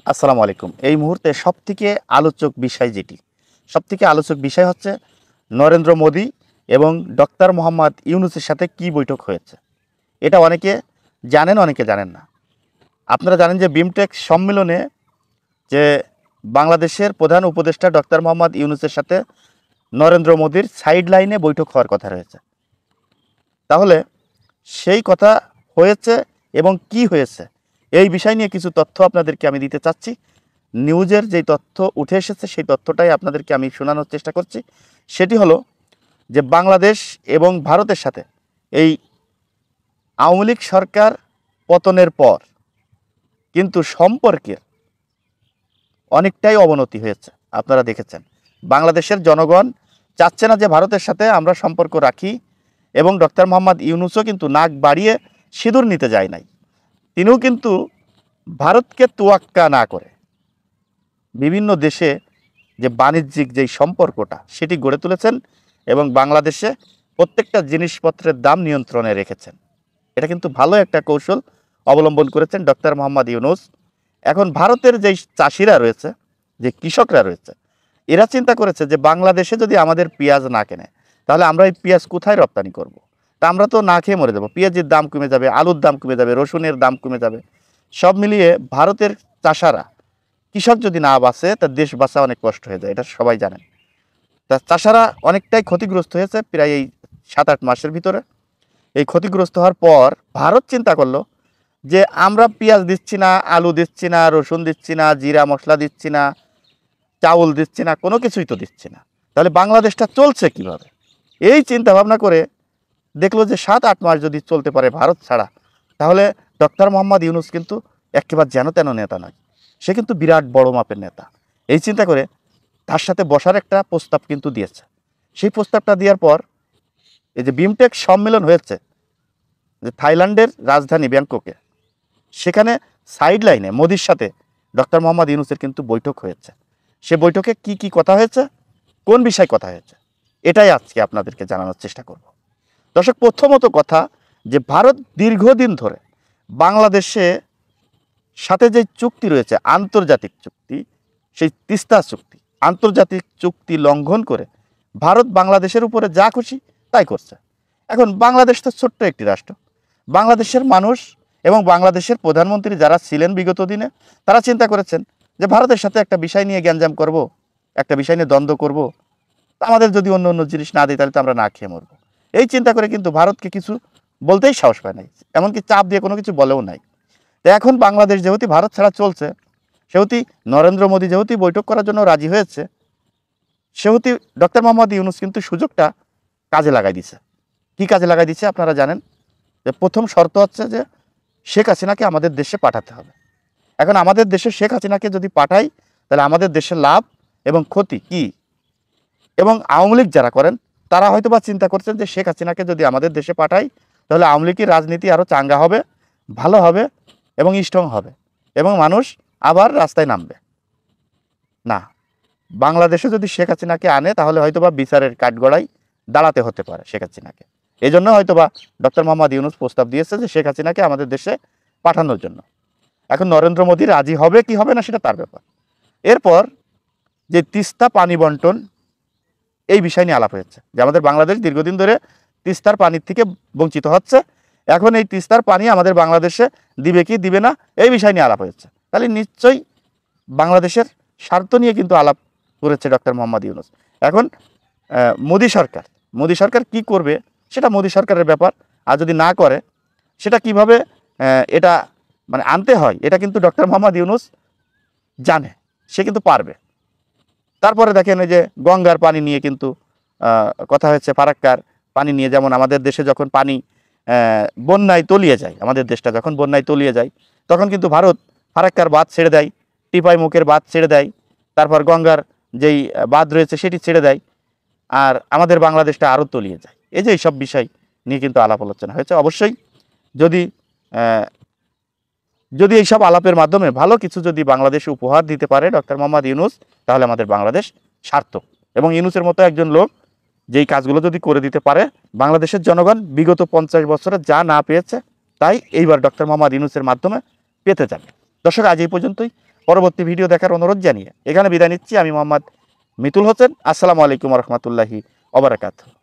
আসসালামু আলাইকুম। এই মুহূর্তে সবথেকে আলোচক বিষয় সবথেকে আলোচক বিষয় হচ্ছে নরেন্দ্র মোদী এবং ডক্টর মোহাম্মদ ইউনূসের সাথে কি বৈঠক হয়েছে। এটা অনেকে জানেন, অনেকে জানেন না। আপনারা জানেন যে বিমটেক সম্মেলনে যে বাংলাদেশের প্রধান উপদেষ্টা ডক্টর মোহাম্মদ ইউনূসের সাথে নরেন্দ্র মোদীর সাইড লাইনে বৈঠক হওয়ার কথা রয়েছে। তাহলে সেই কথা হয়েছে এবং কি হয়েছে এই বিষয় নিয়ে কিছু তথ্য আপনাদেরকে আমি দিতে চাচ্ছি। নিউজের যেই তথ্য উঠে এসেছে সেই তথ্যটাই আপনাদেরকে আমি শোনানোর চেষ্টা করছি। সেটি হলো যে বাংলাদেশ এবং ভারতের সাথে এই আওয়ামী লীগ সরকার পতনের পর কিন্তু সম্পর্কের অনেকটাই অবনতি হয়েছে। আপনারা দেখেছেন বাংলাদেশের জনগণ চাচ্ছে না যে ভারতের সাথে আমরা সম্পর্ক রাখি, এবং ডক্টর মোহাম্মদ ইউনূসও কিন্তু নাক বাড়িয়ে সিঁদুর নিতে যায় নাই। তিনিও কিন্তু ভারতকে তোয়াক্কা না করে বিভিন্ন দেশে যে বাণিজ্যিক যেই সম্পর্কটা সেটি গড়ে তুলেছেন এবং বাংলাদেশে প্রত্যেকটা জিনিসপত্রের দাম নিয়ন্ত্রণে রেখেছেন। এটা কিন্তু ভালো একটা কৌশল অবলম্বন করেছেন ডক্টর মোহাম্মদ ইউনূস। এখন ভারতের যেই চাষিরা রয়েছে, যে কৃষকরা রয়েছে, এরা চিন্তা করেছে যে বাংলাদেশে যদি আমাদের পেঁয়াজ না কেনে তাহলে আমরা এই পেঁয়াজ কোথায় রপ্তানি করব। তা আমরা তো না খেয়ে মরে যাবো, পেঁয়াজের দাম কমে যাবে, আলুর দাম কমে যাবে, রসুনের দাম কমে যাবে। সব মিলিয়ে ভারতের চাষারা, কৃষক যদি না বাঁচে তার দেশ বাঁচা অনেক কষ্ট হয়ে যায়, এটা সবাই জানেন। তা চাষারা অনেকটাই ক্ষতিগ্রস্ত হয়েছে প্রায় এই 7-8 মাসের ভিতরে। এই ক্ষতিগ্রস্ত হওয়ার পর ভারত চিন্তা করলো যে আমরা পেঁয়াজ দিচ্ছি না, আলু দিচ্ছি না, রসুন দিচ্ছি না, জিরা মশলা দিচ্ছি না, চাউল দিচ্ছি না, কোনো কিছুই তো দিচ্ছি না, তাহলে বাংলাদেশটা চলছে কিভাবে? এই চিন্তা ভাবনা করে দেখলো যে 7-8 মাস যদি চলতে পারে ভারত ছাড়া, তাহলে ডক্টর মোহাম্মদ ইউনূস কিন্তু একেবারে যেন তেন নেতা নয়, সে কিন্তু বিরাট বড় মাপের নেতা। এই চিন্তা করে তার সাথে বসার একটা প্রস্তাব কিন্তু দিয়েছে। সেই প্রস্তাবটা দেওয়ার পর এই যে বিমটেক সম্মেলন হয়েছে যে থাইল্যান্ডের রাজধানী ব্যাংককে, সেখানে সাইড লাইনে মোদির সাথে ডক্টর মোহাম্মদ ইউনূসের কিন্তু বৈঠক হয়েছে। সে বৈঠকে কি কি কথা হয়েছে, কোন বিষয় কথা হয়েছে, এটাই আজকে আপনাদেরকে জানানোর চেষ্টা করব। দর্শক, প্রথমত কথা যে ভারত দীর্ঘদিন ধরে বাংলাদেশে সাথে যে চুক্তি রয়েছে, আন্তর্জাতিক চুক্তি, সেই তিস্তা চুক্তি, আন্তর্জাতিক চুক্তি লঙ্ঘন করে ভারত বাংলাদেশের উপরে যা খুশি তাই করছে। এখন বাংলাদেশ তো ছোট্ট একটি রাষ্ট্র। বাংলাদেশের মানুষ এবং বাংলাদেশের প্রধানমন্ত্রী যারা ছিলেন বিগত দিনে, তারা চিন্তা করেছেন যে ভারতের সাথে একটা বিষয় নিয়ে গ্যাঞ্জাম করব, একটা বিষয় নিয়ে দ্বন্দ্ব করব, আমাদের যদি অন্য অন্য জিনিস না দিই তাহলে তো আমরা না খেয়ে মরবো। এই চিন্তা করে কিন্তু ভারতকে কিছু বলতেই সাহস পায় নাই, এমনকি চাপ দিয়ে কোনো কিছু বলেও নাই। তো এখন বাংলাদেশ যেহেতু ভারত ছাড়া চলছে, সেহেতু নরেন্দ্র মোদী যেহেতু বৈঠক করার জন্য রাজি হয়েছে, সেহেতু ডক্টর মোহাম্মদ ইউনূস কিন্তু সুযোগটা কাজে লাগাই দিছে। কি কাজে লাগাই দিচ্ছে আপনারা জানেন, যে প্রথম শর্ত হচ্ছে যে শেখ হাসিনাকে আমাদের দেশে পাঠাতে হবে। এখন আমাদের দেশে শেখ হাসিনাকে যদি পাঠাই তাহলে আমাদের দেশের লাভ এবং ক্ষতি কি, এবং আওয়ামী লীগ যারা করেন তারা হয়তো বা চিন্তা করছেন যে শেখ হাসিনাকে যদি আমাদের দেশে পাঠাই তাহলে আওয়ামী লীগের রাজনীতি আরও চাঙ্গা হবে, ভালো হবে এবং স্ট্রং হবে এবং মানুষ আবার রাস্তায় নামবে। না, বাংলাদেশে যদি শেখ হাসিনাকে আনে তাহলে হয়তোবা বিচারের কাঠগড়ায় দাঁড়াতে হতে পারে শেখ হাসিনাকে। এই জন্য হয়তোবা ডক্টর মোহাম্মদ ইউনূস প্রস্তাব দিয়েছে যে শেখ হাসিনাকে আমাদের দেশে পাঠানোর জন্য। এখন নরেন্দ্র মোদী রাজি হবে কি হবে না সেটা তার ব্যাপার। এরপর যে তিস্তা পানি বন্টন, এই বিষয় নিয়ে আলাপ হয়েছে যে আমাদের বাংলাদেশ দীর্ঘদিন ধরে তিস্তার পানির থেকে বঞ্চিত হচ্ছে, এখন এই তিস্তার পানি আমাদের বাংলাদেশে দিবে কি দিবে না এই বিষয় নিয়ে আলাপ হয়েছে। তাহলে নিশ্চয়ই বাংলাদেশের স্বার্থ নিয়ে কিন্তু আলাপ করেছে ডক্টর মোহাম্মদ ইউনূস। এখন মোদী সরকার কি করবে সেটা মোদী সরকারের ব্যাপার, আর যদি না করে সেটা কিভাবে এটা মানে আনতে হয় এটা কিন্তু ডক্টর মোহাম্মদ ইউনূস জানে, সে কিন্তু পারবে। তারপরে দেখেন এই যে গঙ্গার পানি নিয়ে কিন্তু কথা হচ্ছে, ফারাক্কার পানি নিয়ে। যেমন আমাদের দেশে যখন পানি বন্যায় তলিয়ে যায়, আমাদের দেশটা যখন বন্যায় তলিয়ে যায় তখন কিন্তু ভারত ফারাক্কার বাঁধ ছেড়ে দেয়, টিপাই মুখের বাঁধ ছেড়ে দেয়, তারপর গঙ্গার যেই বাঁধ রয়েছে সেটি ছেড়ে দেয়, আর আমাদের বাংলাদেশটা আরও তলিয়ে যায়। এই যে এইসব বিষয় নিয়ে কিন্তু আলাপ আলোচনা হয়েছে। অবশ্যই যদি যদি এইসব আলাপের মাধ্যমে ভালো কিছু যদি বাংলাদেশ উপহার দিতে পারে ডক্টর মোহাম্মদ ইউনূস, তাহলে আমাদের বাংলাদেশ সার্থক। এবং ইউনূসের মতো একজন লোক যেই কাজগুলো যদি করে দিতে পারে, বাংলাদেশের জনগণ বিগত 50 বছরে যা না পেয়েছে তাই এইবার ডক্টর মোহাম্মদ ইউনূসের মাধ্যমে পেতে যাবে। দর্শক, আজ এই পর্যন্তই। পরবর্তী ভিডিও দেখার অনুরোধ জানিয়ে এখানে বিদায় নিচ্ছি। আমি মোহাম্মদ মিতুল হোসেন। আসসালামু আলাইকুম রহমতুল্লাহি ওয়া বারাকাতুহু।